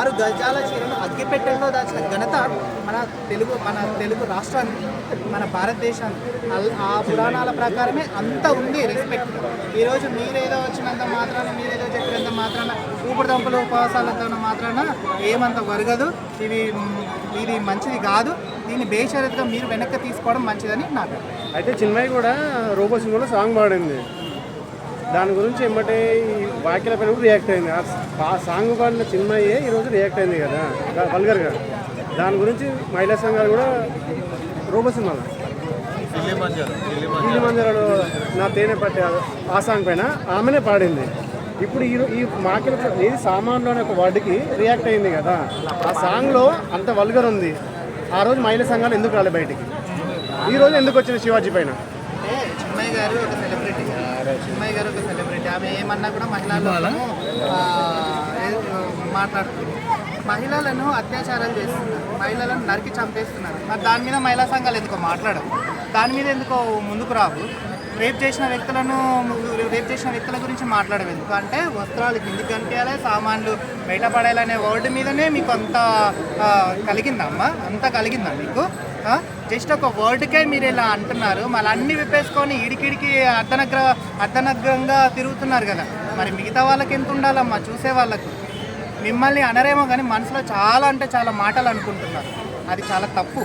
6 గజాల చీరను అగ్గిపెట్టెల్లో దాచిన ఘనత మన తెలుగు రాష్ట్రానికి, మన భారతదేశానికి. ఆ పురాణాల ప్రకారమే అంత ఉంది రెస్పెక్ట్. ఈరోజు మీరేదో వచ్చినంత మాత్రాన, మీరేదో చెప్పినంత మాత్రాన, ఊపిరి దంపులు ఉపవాసాలతో మాత్రాన ఏమంత వరగదు. ఇది మంచిది కాదు. దీన్ని బేషరతుగా మీరు వెనక్కి తీసుకోవడం మంచిదని నాకు. అయితే చిన్మయి కూడా రోబో సినిమాలో సాంగ్ పాడింది. దాని గురించి ఏమంటే ఈ వాక్యాల పైన కూడా రియాక్ట్ అయింది. ఆ సాంగ్ పాడిన చిన్మయ్యే ఈరోజు రియాక్ట్ అయింది కదా వల్గర్గా. దాని గురించి మహిళా సంఘాలు కూడా రోబో సినిమాలో ఇల్లి మంజాలలో నా తేనె పట్టే ఆ సాంగ్ పైన ఆమెనే పాడింది. ఇప్పుడు ఈ మాకిల ఏది సామాన్లు అనే ఒక వర్డ్కి రియాక్ట్ అయింది కదా. ఆ సాంగ్లో అంత వల్గర్ ఉంది. ఆ రోజు మహిళా సంఘాలు ఎందుకు రాలే బయటికి? ఈ రోజు ఎందుకు వచ్చింది శివాజీ పైన? చిన్మయ్య గారు ఒక సెలబ్రిటీ. ఆమె ఏమన్నా కూడా మహిళలను మాట్లాడుతున్నారు. మహిళలను అత్యాచారాలు చేస్తున్నారు, మహిళలను నరికి చంపేస్తున్నారు. మరి దాని మీద మహిళా సంఘాలు ఎందుకో మాట్లాడవు, దాని మీద ఎందుకో ముందుకు రావు. రేప్ చేసిన వ్యక్తుల గురించి మాట్లాడవు ఎందుకు అంటే వస్త్రాలు కిందికి కనిపించాలి, సామాన్లు బయటపడాలనే వర్డ్ మీదనే మీకు అంత కలిగిందమ్మా? అంత కలిగిందా మీకు? జస్ట్ ఒక వర్డ్కే మీరు ఇలా అంటున్నారు. మళ్ళీ అన్ని విప్పేసుకొని ఇడికిడికి అర్ధనగ్రంగా తిరుగుతున్నారు కదా. మరి మిగతా వాళ్ళకి ఎంత ఉండాలమ్మా? చూసే వాళ్ళకు మిమ్మల్ని అనరేమో కానీ మనసులో చాలా అంటే చాలా మాటలు అనుకుంటున్నారు. అది చాలా తప్పు.